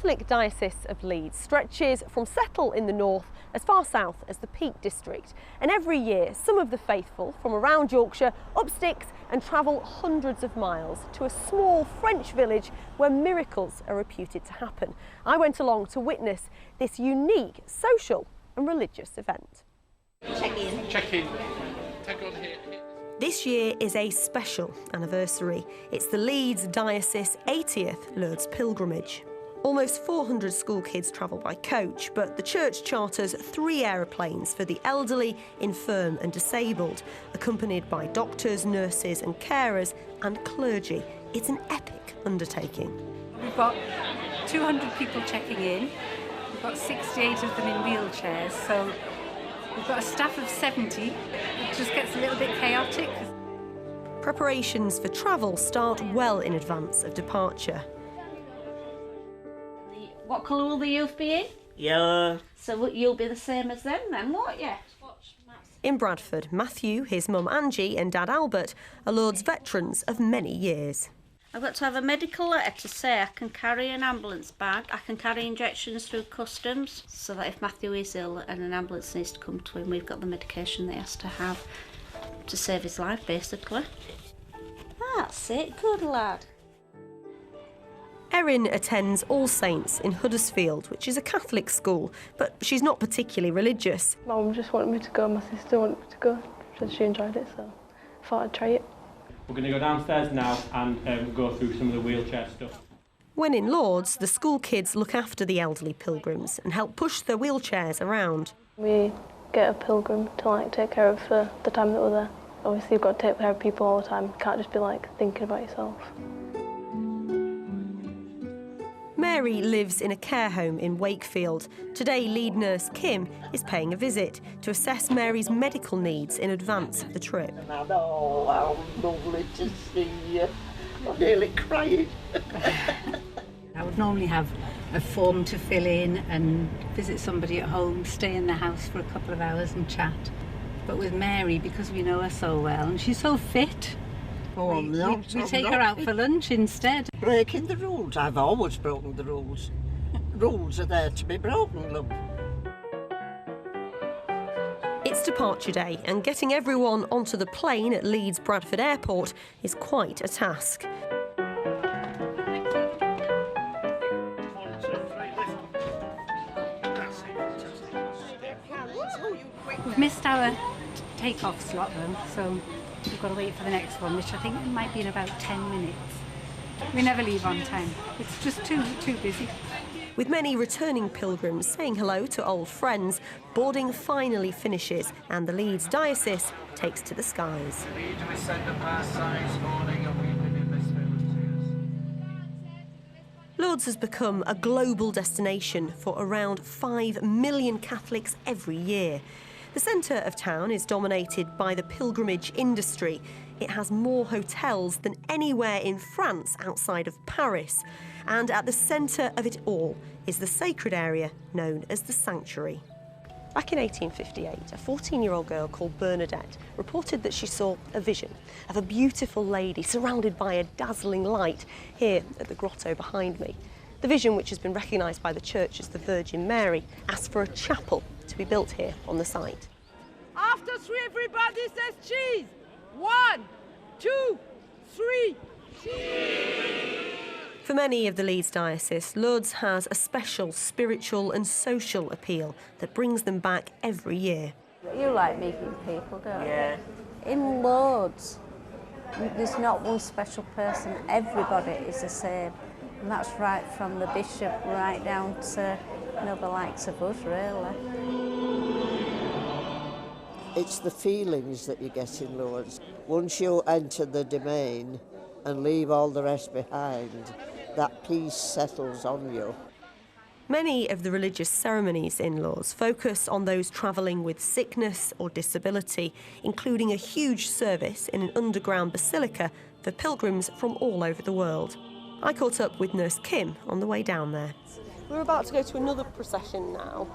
Catholic Diocese of Leeds stretches from Settle in the north as far south as the Peak District, and every year some of the faithful from around Yorkshire up sticks and travel hundreds of miles to a small French village where miracles are reputed to happen. I went along to witness this unique social and religious event. Check in. Check in. Take on here. This year is a special anniversary. It's the Leeds Diocese 80th Lourdes pilgrimage. Almost 400 school kids travel by coach, but the church charters 3 aeroplanes for the elderly, infirm and disabled, accompanied by doctors, nurses and carers and clergy. It's an epic undertaking. We've got 200 people checking in. We've got 68 of them in wheelchairs, so we've got a staff of 70. It just gets a little bit chaotic. Preparations for travel start well in advance of departure. What colour will the youth be in? Yellow. So you'll be the same as them then, won't you? In Bradford, Matthew, his mum Angie and dad Albert are Lourdes veterans of many years. I've got to have a medical letter to say I can carry an ambulance bag, I can carry injections through customs, so that if Matthew is ill and an ambulance needs to come to him, we've got the medication that he has to have to save his life, basically. That's it, good lad. Erin attends All Saints in Huddersfield, which is a Catholic school, but she's not particularly religious. Mum just wanted me to go, my sister wanted me to go, because she enjoyed it, so I thought I'd try it. We're going to go downstairs now and go through some of the wheelchair stuff. When in Lourdes, the school kids look after the elderly pilgrims and help push their wheelchairs around. We get a pilgrim to take care of for the time that we're there. Obviously you've got to take care of people all the time, you can't just be thinking about yourself. Mary lives in a care home in Wakefield. Today, lead nurse Kim is paying a visit to assess Mary's medical needs in advance of the trip. Oh, how lovely to see you. I'm nearly crying. I would normally have a form to fill in and visit somebody at home, stay in the house for a couple of hours and chat. But with Mary, because we know her so well and she's so fit, we take her out for lunch instead. Breaking the rules. I've always broken the rules. Rules are there to be broken, love. It's departure day, and getting everyone onto the plane at Leeds Bradford Airport is quite a task. We've missed our take-off slot though, so we've got to wait for the next one, which I think might be in about 10 minutes. We never leave on time. It's just too busy. With many returning pilgrims saying hello to old friends, boarding finally finishes and the Leeds Diocese takes to the skies. Lourdes has become a global destination for around 5 million Catholics every year. The centre of town is dominated by the pilgrimage industry. It has more hotels than anywhere in France outside of Paris. And at the centre of it all is the sacred area known as the sanctuary. Back in 1858, a 14-year-old girl called Bernadette reported that she saw a vision of a beautiful lady surrounded by a dazzling light here at the grotto behind me. The vision, which has been recognised by the church as the Virgin Mary, asked for a chapel to be built here on the site. After 3, everybody says cheese. 1, 2, 3, cheese. For many of the Leeds Diocese, Lourdes has a special spiritual and social appeal that brings them back every year. You like meeting people, don't you? Yeah. In Lourdes, there's not one special person. Everybody is the same. And that's right from the bishop right down to the likes of us, really. It's the feelings that you get in Lourdes. Once you enter the domain and leave all the rest behind, that peace settles on you. Many of the religious ceremonies in Lourdes focus on those travelling with sickness or disability, including a huge service in an underground basilica for pilgrims from all over the world. I caught up with Nurse Kim on the way down there. We're about to go to another procession now.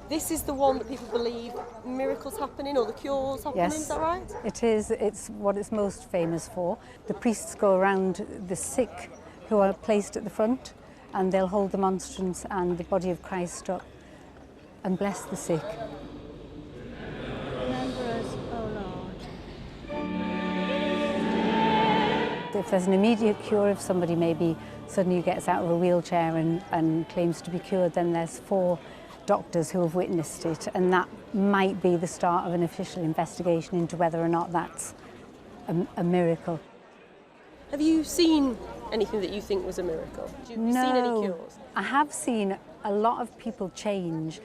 This is the one that people believe miracles happening or the cures happening, Yes, is that right? It is. It's what it's most famous for. The priests go around the sick who are placed at the front and they'll hold the monstrance and the body of Christ up and bless the sick. Remember us, O Lord. If there's an immediate cure, if somebody maybe suddenly gets out of a wheelchair and claims to be cured, then there's 4 doctors who have witnessed it, and that might be the start of an official investigation into whether or not that's a miracle. Have you seen anything that you think was a miracle? Have you seen any cures? I have seen a lot of people change,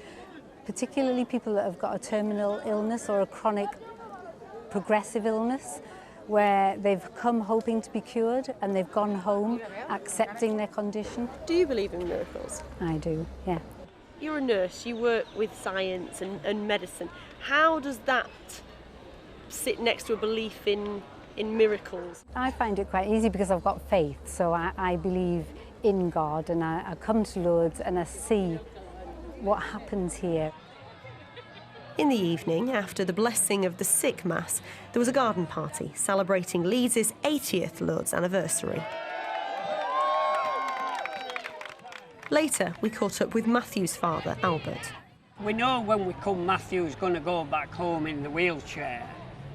particularly people that have got a terminal illness or a chronic progressive illness, where they've come hoping to be cured and they've gone home accepting their condition. Do you believe in miracles? I do, yeah. You're a nurse, you work with science and medicine. How does that sit next to a belief in miracles? I find it quite easy because I've got faith, so I believe in God, and I come to Lourdes and I see what happens here. In the evening, after the blessing of the sick mass, there was a garden party celebrating Leeds' 80th Lourdes anniversary. Later, we caught up with Matthew's father, Albert. We know when we come, Matthew's going to go back home in the wheelchair.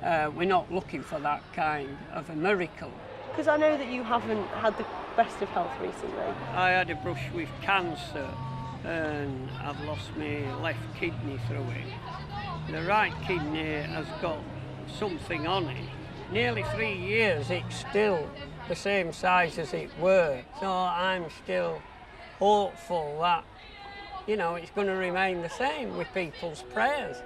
We're not looking for that kind of a miracle. Because I know that you haven't had the best of health recently. I had a brush with cancer and I've lost my left kidney through it. The right kidney has got something on it. Nearly 3 years, it's still the same size as it were. So I'm still hopeful that, you know, it's going to remain the same with people's prayers.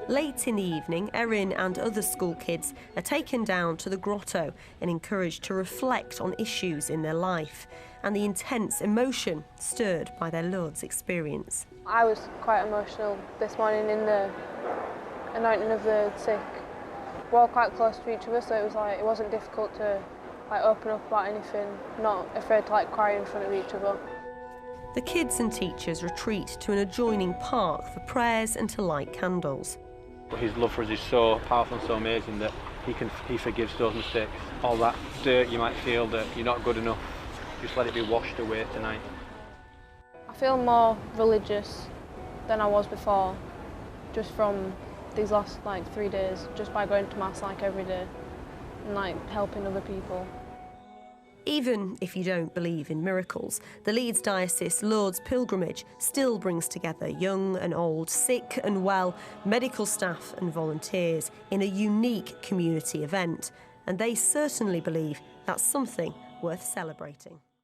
Late in the evening, Erin and other school kids are taken down to the grotto and encouraged to reflect on issues in their life and the intense emotion stirred by their Lourdes experience. I was quite emotional this morning in the anointing of the sick. We're all quite close to each other, so it wasn't difficult to open up about anything, not afraid to cry in front of each other. The kids and teachers retreat to an adjoining park for prayers and to light candles. His love for us is so powerful and so amazing that he forgives those mistakes. All that dirt you might feel that you're not good enough, just let it be washed away tonight. I feel more religious than I was before, just from these last 3 days, just by going to Mass every day and helping other people. Even if you don't believe in miracles, the Leeds Diocese Lourdes pilgrimage still brings together young and old, sick and well, medical staff and volunteers in a unique community event. And they certainly believe that's something worth celebrating.